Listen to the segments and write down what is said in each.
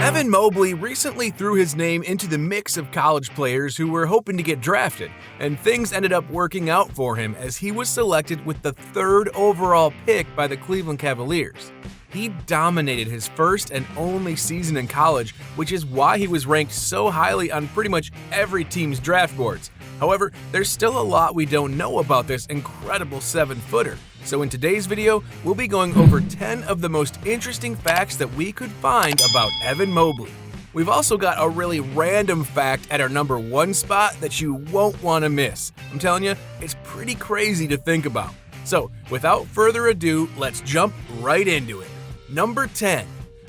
Evan Mobley recently threw his name into the mix of college players who were hoping to get drafted, and things ended up working out for him as he was selected with the 3rd overall pick by the Cleveland Cavaliers. He dominated his first and only season in college, which is why he was ranked so highly on pretty much every team's draft boards. However, there's still a lot we don't know about this incredible 7-footer. So in today's video, we'll be going over 10 of the most interesting facts that we could find about Evan Mobley. We've also got a really random fact at our number 1 spot that you won't want to miss. I'm telling you, it's pretty crazy to think about. So without further ado, let's jump right into it. Number 10.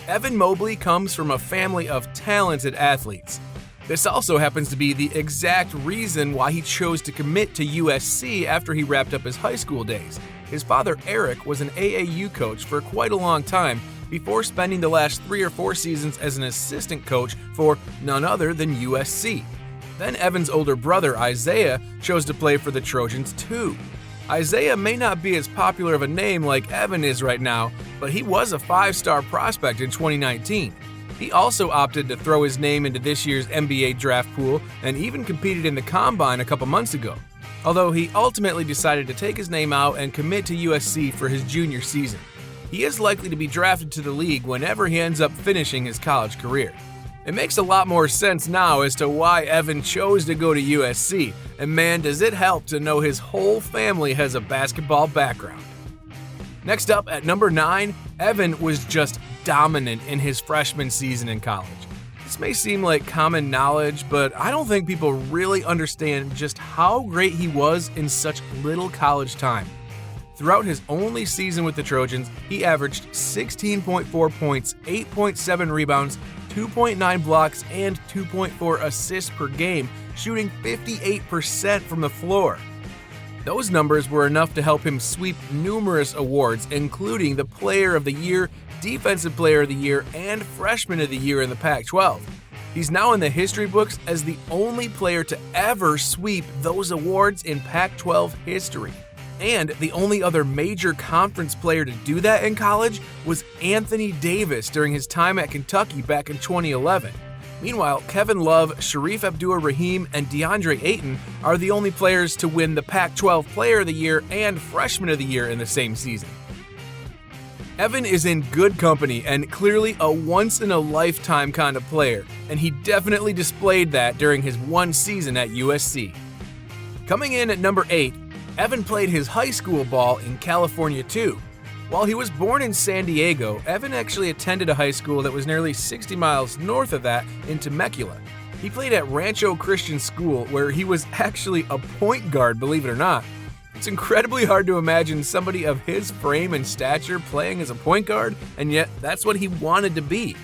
Evan Mobley comes from a family of talented athletes. This also happens to be the exact reason why he chose to commit to USC after he wrapped up his high school days. His father, Eric, was an AAU coach for quite a long time before spending the last 3 or 4 seasons as an assistant coach for none other than USC. Then Evan's older brother, Isaiah, chose to play for the Trojans too. Isaiah may not be as popular of a name like Evan is right now, but he was a 5-star prospect in 2019. He also opted to throw his name into this year's NBA draft pool and even competed in the Combine a couple months ago, although he ultimately decided to take his name out and commit to USC for his junior season. He is likely to be drafted to the league whenever he ends up finishing his college career. It makes a lot more sense now as to why Evan chose to go to USC, and man, does it help to know his whole family has a basketball background. Next up at number 9, Evan was just dominant in his freshman season in college. This may seem like common knowledge, but I don't think people really understand just how great he was in such little college time. Throughout his only season with the Trojans, he averaged 16.4 points, 8.7 rebounds, 2.9 blocks, and 2.4 assists per game, shooting 58% from the floor. Those numbers were enough to help him sweep numerous awards, including the Player of the Year, Defensive Player of the Year, and Freshman of the Year in the Pac-12. He's now in the history books as the only player to ever sweep those awards in Pac-12 history. And the only other major conference player to do that in college was Anthony Davis during his time at Kentucky back in 2011. Meanwhile, Kevin Love, Sharif Abdur-Rahim, and DeAndre Ayton are the only players to win the Pac-12 Player of the Year and Freshman of the Year in the same season. Evan is in good company and clearly a once-in-a-lifetime kind of player, and he definitely displayed that during his one season at USC. Coming in at number 8, Evan played his high school ball in California too. While he was born in San Diego, Evan actually attended a high school that was nearly 60 miles north of that in Temecula. He played at Rancho Christian School, where he was actually a point guard, believe it or not. It's incredibly hard to imagine somebody of his frame and stature playing as a point guard, and yet that's what he wanted to be.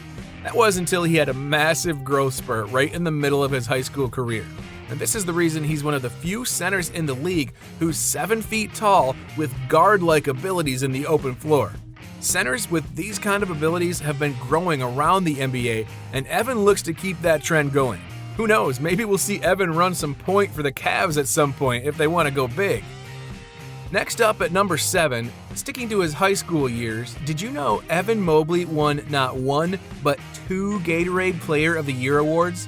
That was until he had a massive growth spurt right in the middle of his high school career. And this is the reason he's one of the few centers in the league who's 7 feet tall with guard-like abilities in the open floor. Centers with these kind of abilities have been growing around the NBA, and Evan looks to keep that trend going. Who knows, maybe we'll see Evan run some point for the Cavs at some point if they want to go big. Next up at number 7, sticking to his high school years, did you know Evan Mobley won not 1, but 2 Gatorade Player of the Year awards?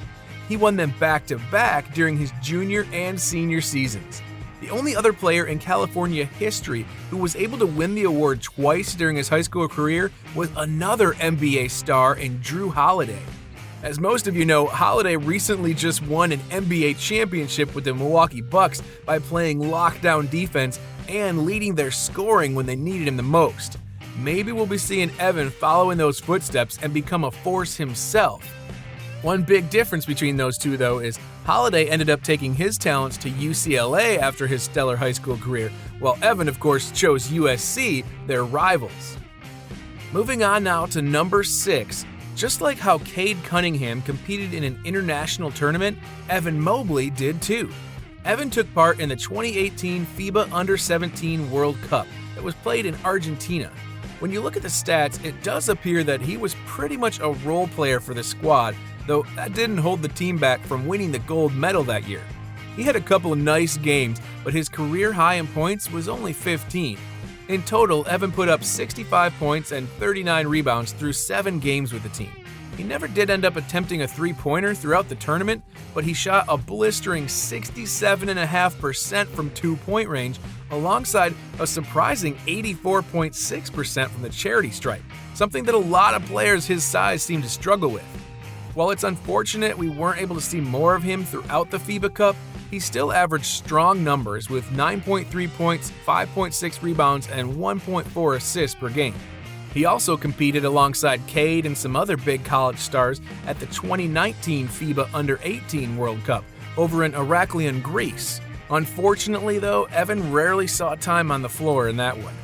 He won them back-to-back during his junior and senior seasons. The only other player in California history who was able to win the award twice during his high school career was another NBA star in Drew Holiday. As most of you know, Holiday recently just won an NBA championship with the Milwaukee Bucks by playing lockdown defense and leading their scoring when they needed him the most. Maybe we'll be seeing Evan follow in those footsteps and become a force himself. One big difference between those two, though, is Holiday ended up taking his talents to UCLA after his stellar high school career, while Evan, of course, chose USC, their rivals. Moving on now to number 6. Just like how Cade Cunningham competed in an international tournament, Evan Mobley did too. Evan took part in the 2018 FIBA Under-17 World Cup that was played in Argentina. When you look at the stats, it does appear that he was pretty much a role player for the squad, though that didn't hold the team back from winning the gold medal that year. He had a couple of nice games, but his career high in points was only 15. In total, Evan put up 65 points and 39 rebounds through 7 games with the team. He never did end up attempting a three-pointer throughout the tournament, but he shot a blistering 67.5% from two-point range, alongside a surprising 84.6% from the charity stripe, something that a lot of players his size seem to struggle with. While it's unfortunate we weren't able to see more of him throughout the FIBA Cup, he still averaged strong numbers with 9.3 points, 5.6 rebounds, and 1.4 assists per game. He also competed alongside Cade and some other big college stars at the 2019 FIBA Under-18 World Cup over in Heraklion, Greece. Unfortunately, though, Evan rarely saw time on the floor in that one.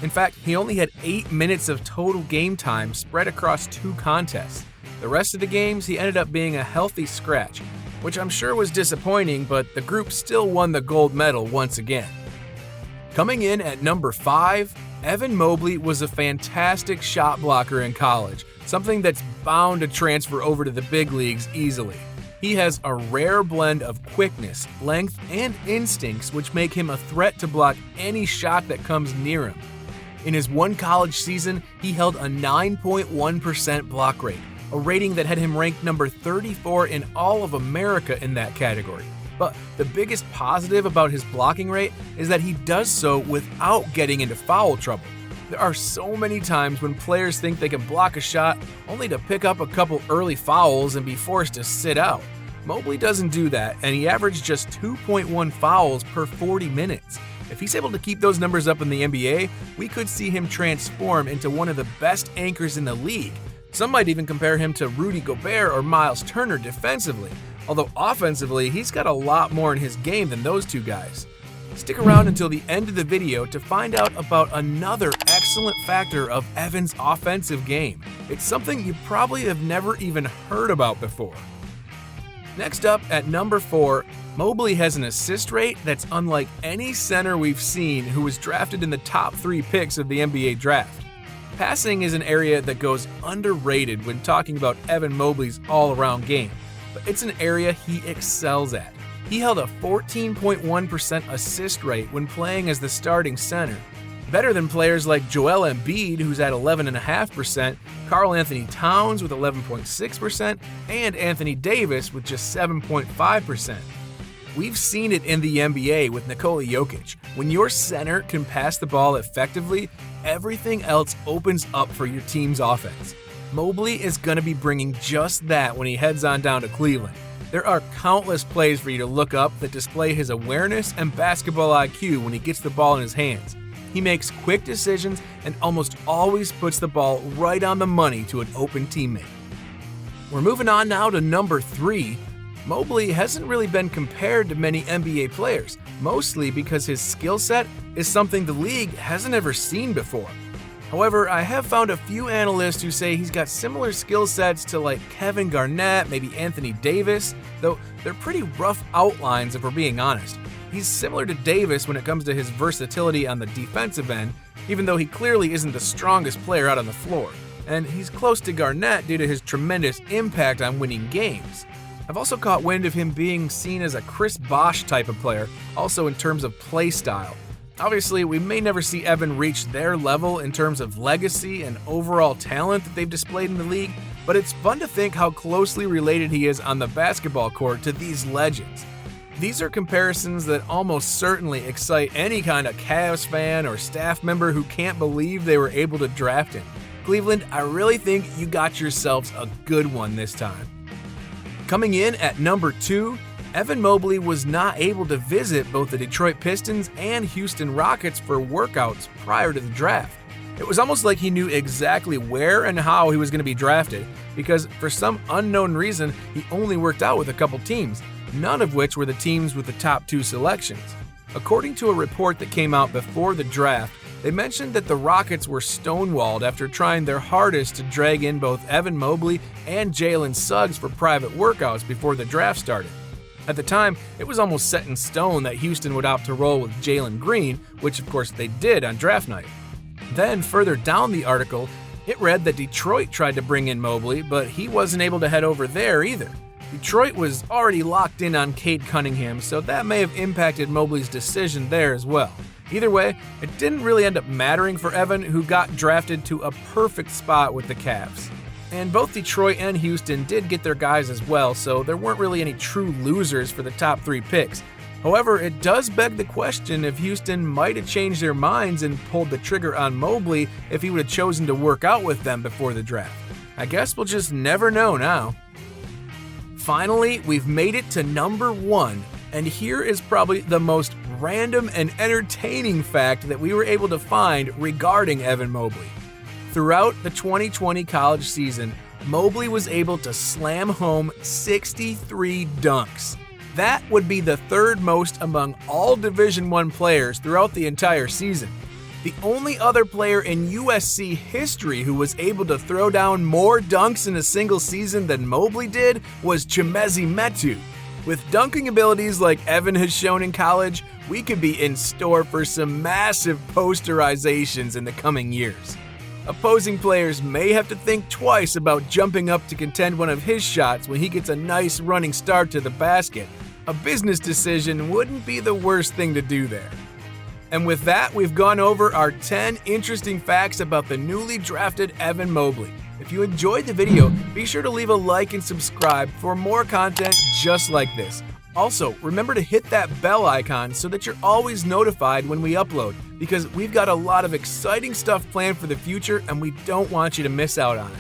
In fact, he only had 8 minutes of total game time spread across 2 contests. The rest of the games, he ended up being a healthy scratch, which I'm sure was disappointing, but the group still won the gold medal once again. Coming in at number 5, Evan Mobley was a fantastic shot blocker in college, something that's bound to transfer over to the big leagues easily. He has a rare blend of quickness, length, and instincts which make him a threat to block any shot that comes near him. In his one college season, he held a 9.1% block rate, a rating that had him ranked number 34 in all of America in that category. But the biggest positive about his blocking rate is that he does so without getting into foul trouble. There are so many times when players think they can block a shot only to pick up a couple early fouls and be forced to sit out. Mobley doesn't do that, and he averaged just 2.1 fouls per 40 minutes. If he's able to keep those numbers up in the NBA, we could see him transform into one of the best anchors in the league. Some might even compare him to Rudy Gobert or Miles Turner defensively, although offensively, he's got a lot more in his game than those two guys. Stick around until the end of the video to find out about another excellent factor of Evan's offensive game. It's something you probably have never even heard about before. Next up, at number 4, Mobley has an assist rate that's unlike any center we've seen who was drafted in the top 3 picks of the NBA draft. Passing is an area that goes underrated when talking about Evan Mobley's all-around game, but it's an area he excels at. He held a 14.1% assist rate when playing as the starting center, better than players like Joel Embiid, who's at 11.5%, Karl Anthony Towns with 11.6%, and Anthony Davis with just 7.5%. We've seen it in the NBA with Nikola Jokic. When your center can pass the ball effectively, everything else opens up for your team's offense. Mobley is going to be bringing just that when he heads on down to Cleveland. There are countless plays for you to look up that display his awareness and basketball IQ when he gets the ball in his hands. He makes quick decisions and almost always puts the ball right on the money to an open teammate. We're moving on now to number 3. Mobley hasn't really been compared to many NBA players, mostly because his skill set is something the league hasn't ever seen before. However, I have found a few analysts who say he's got similar skill sets to like Kevin Garnett, maybe Anthony Davis, though they're pretty rough outlines if we're being honest. He's similar to Davis when it comes to his versatility on the defensive end, even though he clearly isn't the strongest player out on the floor. And he's close to Garnett due to his tremendous impact on winning games. I've also caught wind of him being seen as a Chris Bosh type of player, also in terms of play style. Obviously, we may never see Evan reach their level in terms of legacy and overall talent that they've displayed in the league, but it's fun to think how closely related he is on the basketball court to these legends. These are comparisons that almost certainly excite any kind of Cavs fan or staff member who can't believe they were able to draft him. Cleveland, I really think you got yourselves a good one this time. Coming in at number 2, Evan Mobley was not able to visit both the Detroit Pistons and Houston Rockets for workouts prior to the draft. It was almost like he knew exactly where and how he was going to be drafted, because for some unknown reason, he only worked out with a couple teams, none of which were the teams with the top 2 selections. According to a report that came out before the draft, they mentioned that the Rockets were stonewalled after trying their hardest to drag in both Evan Mobley and Jalen Suggs for private workouts before the draft started. At the time, it was almost set in stone that Houston would opt to roll with Jalen Green, which of course they did on draft night. Then further down the article, it read that Detroit tried to bring in Mobley, but he wasn't able to head over there either. Detroit was already locked in on Cade Cunningham, so that may have impacted Mobley's decision there as well. Either way, it didn't really end up mattering for Evan, who got drafted to a perfect spot with the Cavs. And both Detroit and Houston did get their guys as well, so there weren't really any true losers for the top 3 picks. However, it does beg the question if Houston might have changed their minds and pulled the trigger on Mobley if he would have chosen to work out with them before the draft. I guess we'll just never know now. Finally, we've made it to number 1, and here is probably the most random and entertaining fact that we were able to find regarding Evan Mobley. Throughout the 2020 college season, Mobley was able to slam home 63 dunks. That would be the 3rd most among all Division I players throughout the entire season. The only other player in USC history who was able to throw down more dunks in a single season than Mobley did was Chimezie Metu. With dunking abilities like Evan has shown in college, we could be in store for some massive posterizations in the coming years. Opposing players may have to think twice about jumping up to contend one of his shots when he gets a nice running start to the basket. A business decision wouldn't be the worst thing to do there. And with that, we've gone over our 10 interesting facts about the newly drafted Evan Mobley. If you enjoyed the video, be sure to leave a like and subscribe for more content just like this. Also, remember to hit that bell icon so that you're always notified when we upload, because we've got a lot of exciting stuff planned for the future and we don't want you to miss out on it.